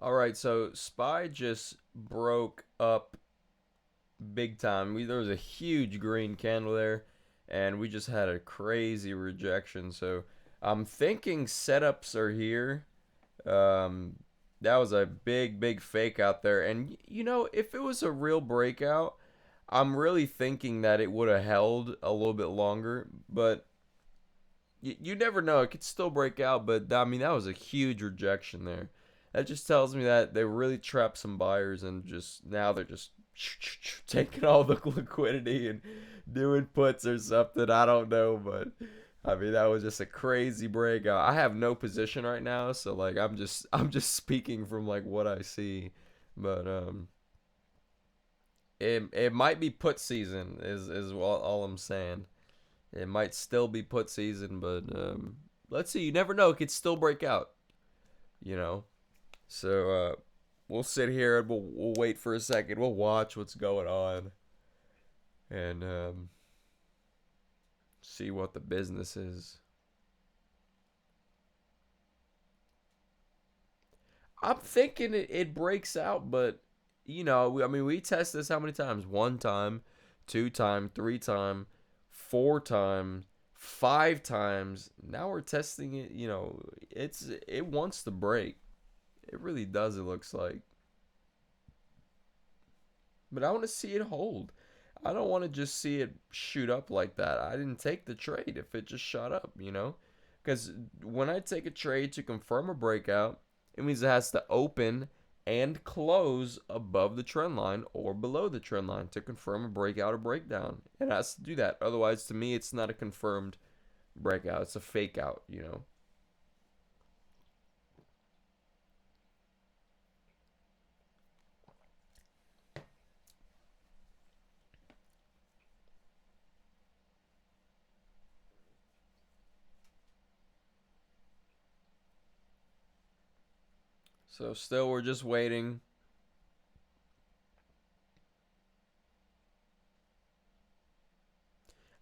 All right, so SPY just broke up big time. There was a huge green candle there, and we just had a crazy rejection. So I'm thinking setups are here. Um, that was a big fake out there. And if it was a real breakout, I'm really thinking that it would have held a little bit longer. But you never know. It could still break out. But I mean, that was a huge rejection there. That just tells me that they really trapped some buyers and just now they're just taking all the liquidity and doing puts or something. I don't know, but I mean that was just a crazy breakout. I have no position right now, so like I'm just speaking from like what I see, but it might be put season is all I'm saying. It might still be put season, but let's see. You never know. It could still break out. You know. So we'll sit here and we'll wait for a second. We'll watch what's going on and see what the business is. I'm thinking it breaks out, but I mean, we test this how many times? One time, two time, three time, four times, five times. Now we're testing it. It wants to break. It really does. It looks like, but I want to see it hold. I don't want to just see it shoot up like that. I didn't take the trade if it just shot up. Because when I take a trade to confirm a breakout, it means it has to open and close above the trend line or below the trend line to confirm a breakout or breakdown. It has to do that. Otherwise, to me, it's not a confirmed breakout. It's a fake out. So still, we're just waiting.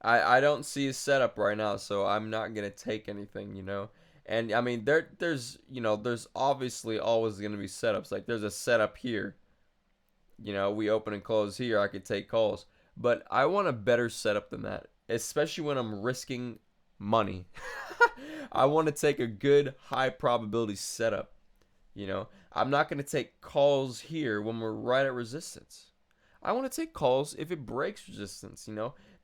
I don't see a setup right now, so I'm not gonna take anything. And I mean there's obviously always gonna be setups. Like there's a setup here. We open and close here. I could take calls, but I want a better setup than that, especially when I'm risking money. I want to take a good high probability setup. I'm not gonna take calls here when we're right at resistance. I want to take calls if it breaks resistance.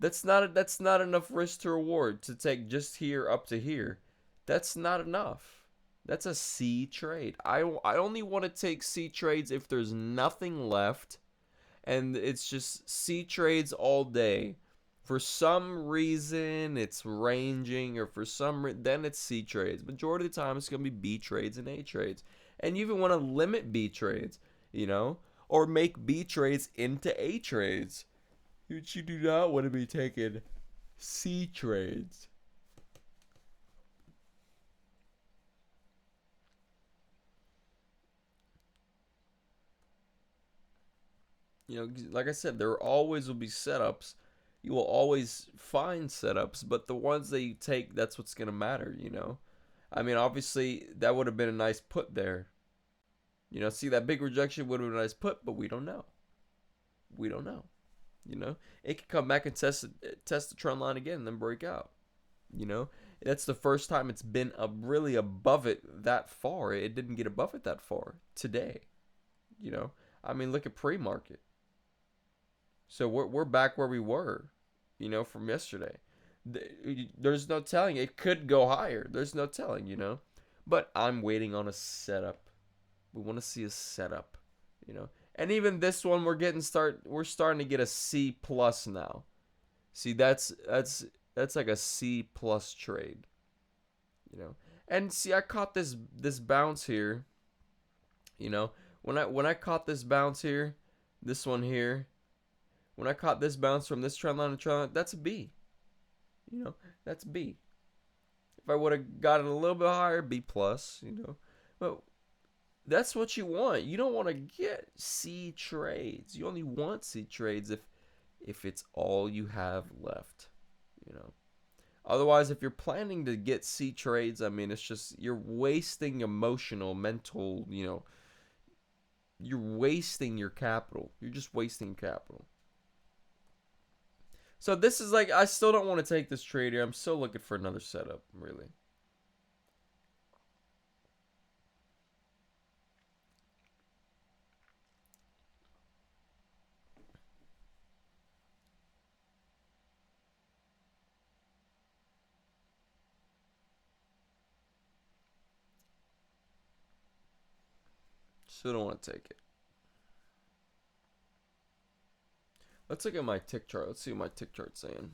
That's not enough risk to reward to take just here up to here. That's not enough. That's a C trade. I only want to take C trades if there's nothing left and it's just C trades all day. For some reason it's ranging or for then it's C trades. Majority of the time it's going to be B trades and A trades. And you even want to limit B trades, you know, or make B trades into A trades. But you do not want to be taking C trades. Like I said, there always will be setups. You will always find setups, but the ones that you take, that's what's going to matter. I mean, obviously, that would have been a nice put there. See, that big rejection would have been a nice put, but we don't know. We don't know. It could come back and test the trend line again and then break out. You know, that's the first time it's been really above it that far. It didn't get above it that far today. You know, I mean, look at pre-market. So we're back where we were, from yesterday. There's no telling. It could go higher. There's no telling. But I'm waiting on a setup. We want to see a setup. And even this one, we're starting to get a C plus now. See, that's like a C plus trade. You know, and see, I caught this bounce here. You know, when I caught this bounce here, this one here, when I caught this bounce from this trend line to trend line, that's a B. That's B. If I would have gotten a little bit higher, B plus. But that's what you want. You don't want to get C trades. You only want C trades if it's all you have left. You know. Otherwise, if you're planning to get C trades, I mean, it's just you're wasting emotional, mental, you're wasting your capital. You're just wasting capital. So this is like, I still don't want to take this trade here. I'm still looking for another setup, really. Still don't want to take it. Let's look at my tick chart. Let's see what my tick chart's saying.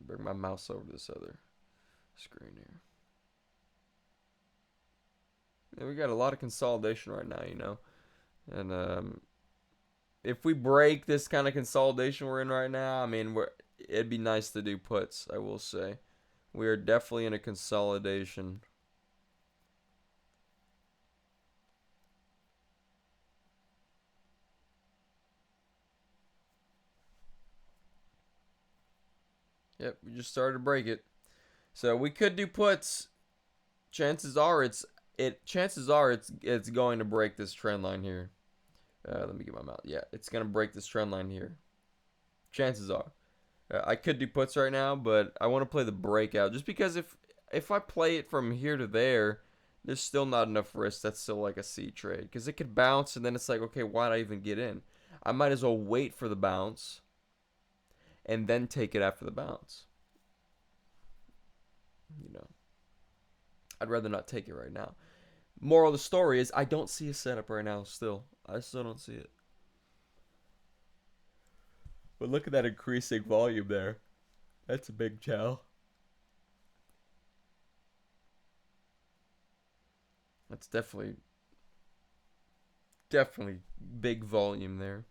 Bring my mouse over to this other screen here. Yeah, we got a lot of consolidation right now, you know. And if we break this kind of consolidation we're in right now, I mean, it'd be nice to do puts, I will say. We are definitely in a consolidation. Yep, we just started to break it. So we could do puts. Chances are it's going to break this trend line here. Let me get my mouth. Yeah, it's gonna break this trend line here. Chances are. I could do puts right now, but I want to play the breakout just because if I play it from here to there, there's still not enough risk. That's still like a C trade because it could bounce and then it's like, okay, why did I even get in? I might as well wait for the bounce and then take it after the bounce. You know, I'd rather not take it right now. Moral of the story is I don't see a setup right now. I still don't see it. But look at that increasing volume there. That's a big tell. That's definitely big volume there.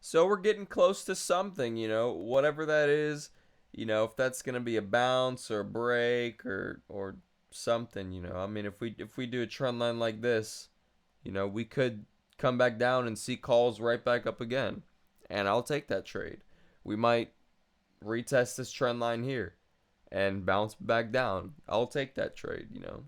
So we're getting close to something, you know, whatever that is, you know, if that's gonna be a bounce or a break or something, you know. I mean, if we do a trend line like this, you know, we could come back down and see calls right back up again, and I'll take that trade. We might retest this trend line here and bounce back down. I'll take that trade, you know.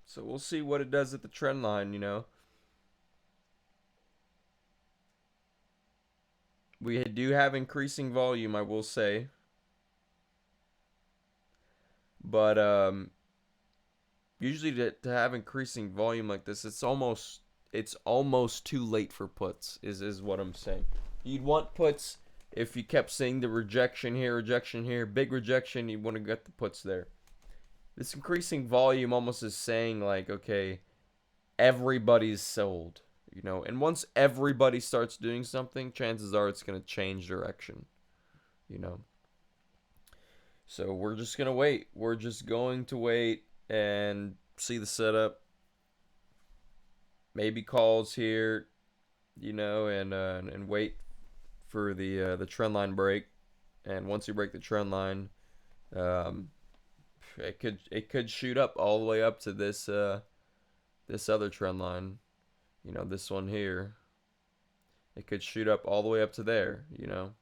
So we'll see what it does at the trend line, you know. We do have increasing volume, I will say, but usually to have increasing volume like this, it's almost too late for puts. Is what I'm saying. You'd want puts if you kept seeing the rejection here, big rejection. You want to get the puts there. This increasing volume almost is saying like, okay, everybody's sold, you know. And once everybody starts doing something, chances are it's gonna change direction, you know. So we're just gonna wait. We're just going to wait and see the setup. Maybe calls here, you know, and wait for the trend line break. And once you break the trend line, um, it could shoot up all the way up to this other trend line. You know, this one here, it could shoot up all the way up to there, you know.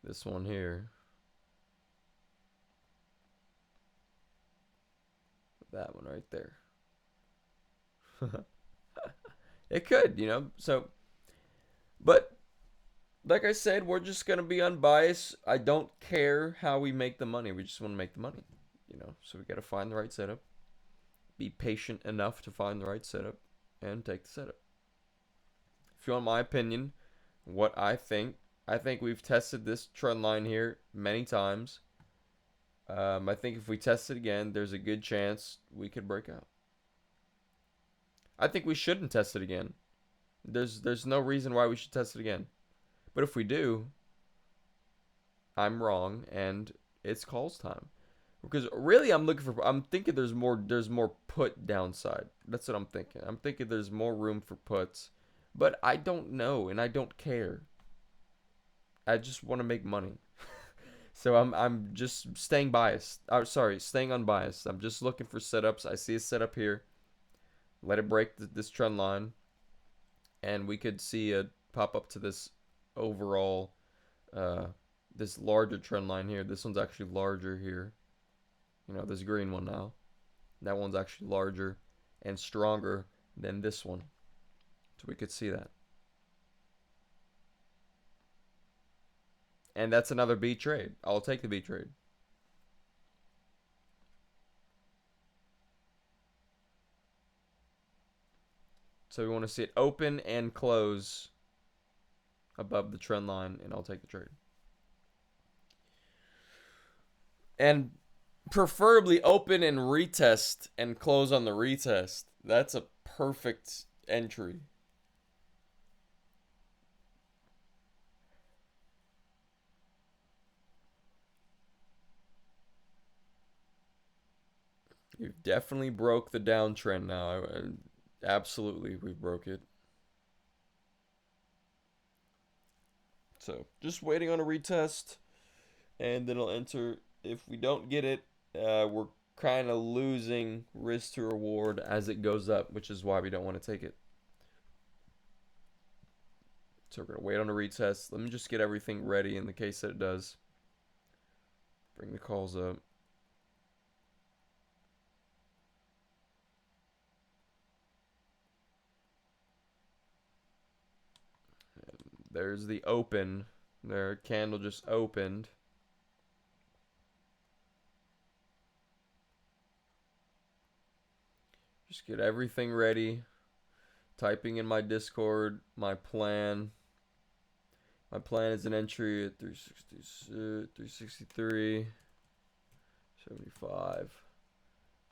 This one here. That one right there. It could, you know. So, but like I said, we're just gonna be unbiased. I don't care how we make the money. We just want to make the money, you know. So we got to find the right setup. Be patient enough to find the right setup and take the setup. If you want my opinion, what I think we've tested this trend line here many times. I think if we test it again, there's a good chance we could break out. I think we shouldn't test it again. There's no reason why we should test it again. But if we do, I'm wrong and it's calls time. Because really I'm thinking there's more put downside. That's what I'm thinking. I'm thinking there's more room for puts. But I don't know and I don't care. I just want to make money. So I'm just staying biased. Sorry, staying unbiased. I'm just looking for setups. I see a setup here. Let it break this trend line, and we could see a pop up to this overall, uh, this larger trend line here. This one's actually larger here. You know, this green one now. That one's actually larger and stronger than this one. So we could see that. And that's another B trade. I'll take the B trade. So we want to see it open and close above the trend line, and I'll take the trade. And preferably open and retest and close on the retest. That's a perfect entry. You've definitely broke the downtrend now. Absolutely, we broke it. So just waiting on a retest, and then it'll enter. If we don't get it, we're kind of losing risk to reward as it goes up, which is why we don't want to take it. So we're gonna wait on a retest. Let me just get everything ready in the case that it does. Bring the calls up. There's the open. Their candle just opened. Just get everything ready. Typing in my Discord my plan. My plan is an entry at 363, 75.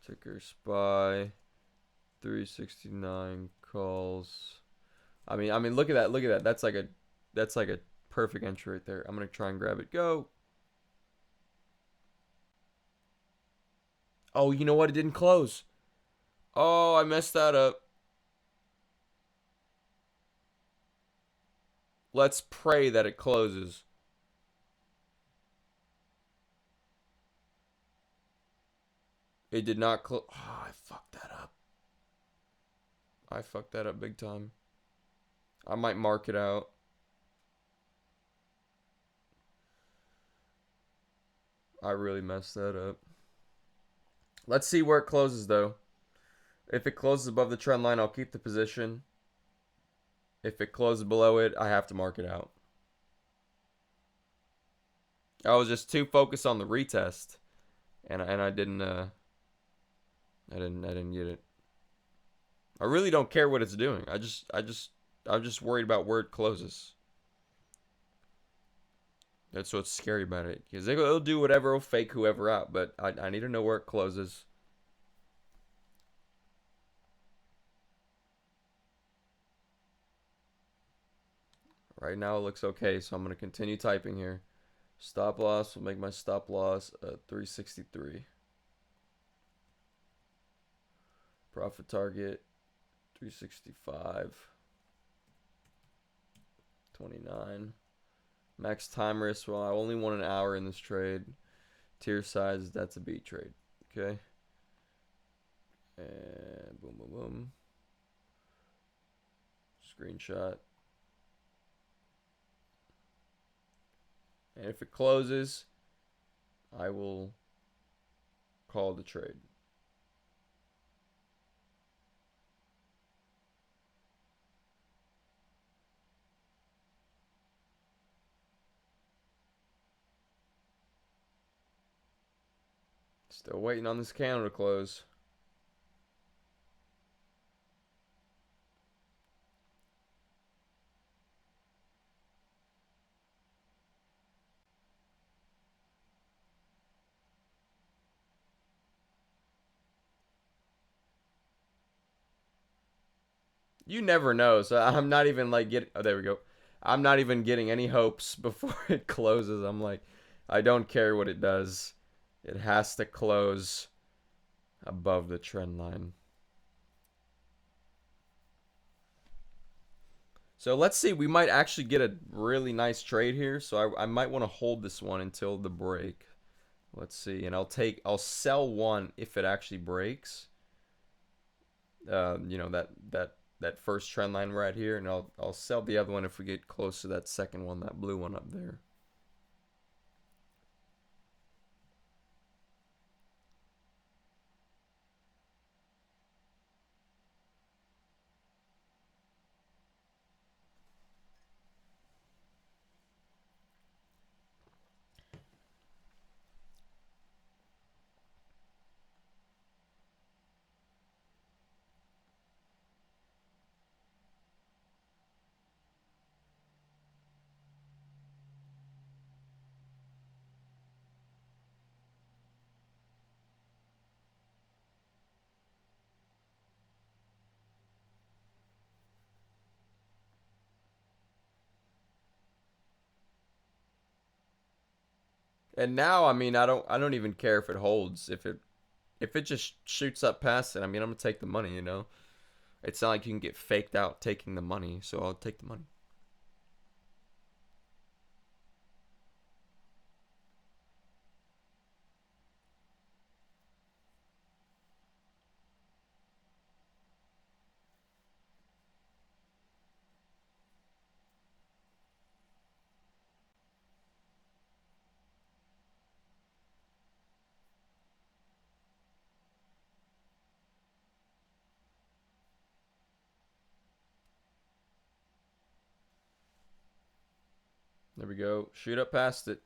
Ticker SPY, 369 calls. I mean, look at that. Look at that. That's like a perfect entry right there. I'm gonna try and grab it. Go. Oh, you know what? It didn't close. Oh, I messed that up. Let's pray that it closes. It did not close. Oh, I fucked that up. I fucked that up big time. I might mark it out. I really messed that up. Let's see where it closes, though. If it closes above the trend line, I'll keep the position. If it closes below it, I have to mark it out. I was just too focused on the retest, and I didn't I didn't get it. I really don't care what it's doing. I'm just worried about where it closes. That's what's scary about it, because it'll do whatever, it'll fake whoever out, but I need to know where it closes. Right now it looks okay, so I'm going to continue typing here. Stop loss will make my stop loss 363. Profit target 365. 29. Max time risk, well, I only want an hour in this trade. Tier size, that's a B trade. Okay. And boom, boom, boom. Screenshot. And if it closes, I will call the trade. Still waiting on this candle to close. You never know. So I'm not even like getting. Oh, there we go. I'm not even getting any hopes before it closes. I'm like, I don't care what it does. It has to close above the trend line. So let's see. We might actually get a really nice trade here. So I might want to hold this one until the break. Let's see. And I'll sell one if it actually breaks. You know, that first trend line right here, and I'll sell the other one if we get close to that second one, that blue one up there. And now, I mean, I don't even care if it holds. If it just shoots up past it, I mean, I'm gonna take the money. You know, it's not like you can get faked out taking the money, so I'll take the money. There we go. Shoot up past it.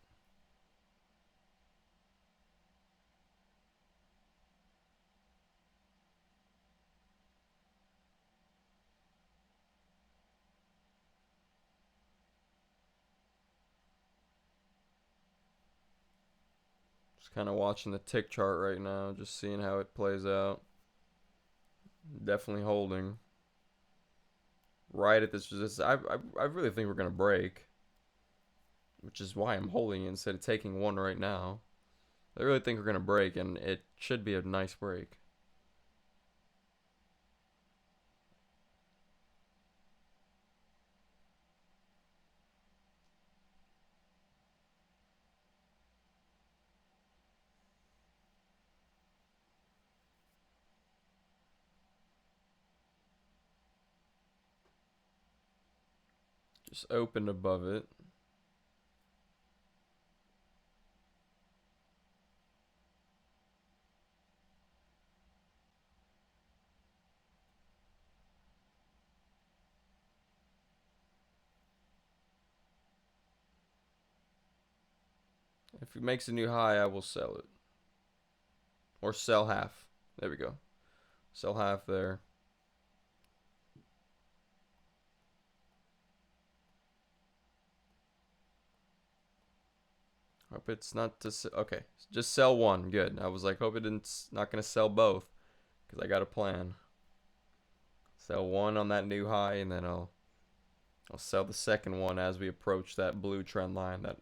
Just kind of watching the tick chart right now, just seeing how it plays out. Definitely holding. Right at this resistance. I really think we're gonna break, which is why I'm holding it instead of taking one right now. I really think we're gonna break, and it should be a nice break. Just opened above it. If it makes a new high, I will sell it. Or sell half. There we go. Sell half there. Hope it's not to. Okay, just sell one. Good. I was like, hope it's not gonna sell both, because I got a plan. Sell one on that new high, and then I'll sell the second one as we approach that blue trend line, that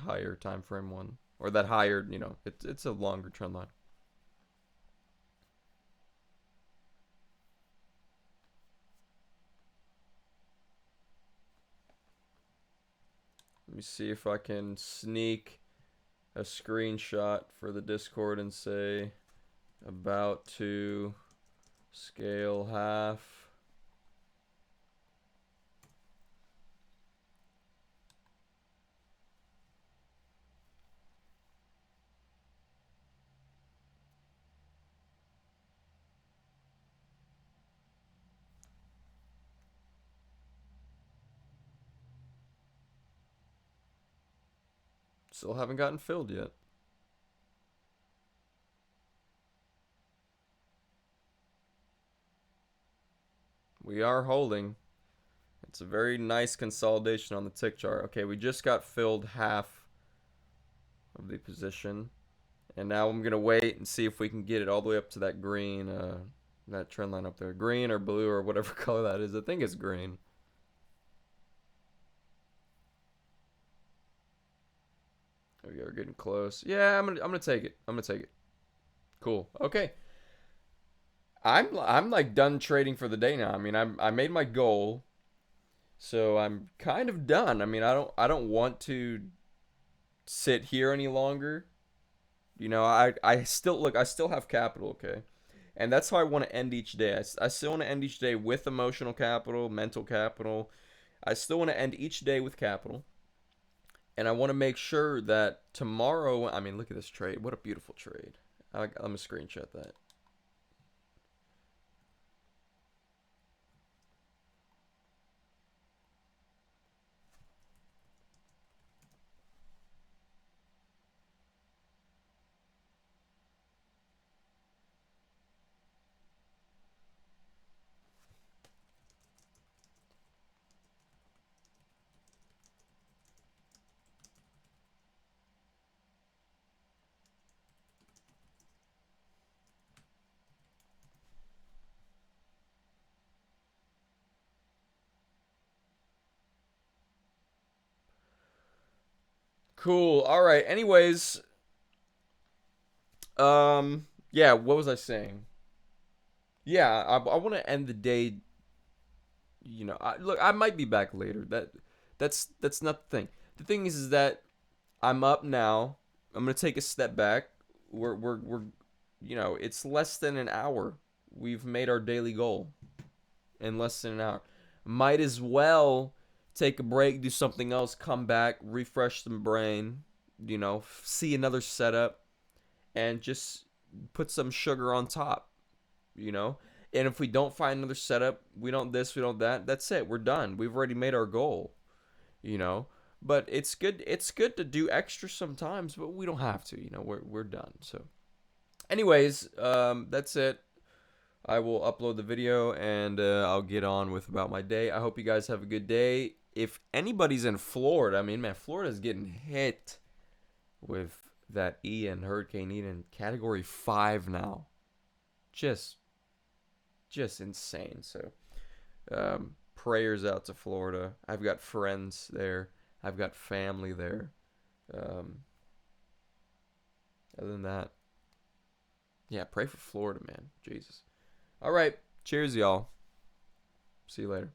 higher time frame one, or that higher. You know, it's a longer trend line. Let me see if I can sneak a screenshot for the Discord and say about to Scale half. Still haven't gotten filled yet. We are holding. It's a very nice consolidation on the tick chart. Okay, we just got filled half of the position. And now I'm going to wait and see if we can get it all the way up to that green, that trend line up there. Green or blue or whatever color that is. I think it's green. There we go. We're getting close. Yeah, I'm gonna take it. I'm gonna take it. Cool. Okay. I'm like done trading for the day now. I mean, I made my goal, so I'm kind of done. I mean, I don't want to sit here any longer. You know, I still look. I still have capital. Okay, and that's how I want to end each day. I still want to end each day with emotional capital, mental capital. I still want to end each day with capital. And I want to make sure that tomorrow, I mean, look at this trade. What a beautiful trade. I'm going to screenshot that. Cool. All right. Anyways, yeah, what was I saying? Yeah, I want to end the day, look, I might be back later. That's not the thing. The thing is that I'm up now. I'm going to take a step back. We're it's less than an hour. We've made our daily goal in less than an hour. Might as well take a break, do something else, come back, refresh some brain, see another setup, and just put some sugar on top, you know? And if we don't find another setup, we don't this, we don't that, that's it. We're done. We've already made our goal, you know? But it's good to do extra sometimes, but we don't have to, we're done. So anyways, that's it. I will upload the video and I'll get on with about my day. I hope you guys have a good day. If anybody's in Florida, I mean, man, Florida's getting hit with that Ian, Hurricane Ian, Category 5 now. Just, just insane. So, prayers out to Florida. I've got friends there. I've got family there. Um, Other than that, yeah, pray for Florida, man. Jesus. All right. Cheers, y'all. See you later.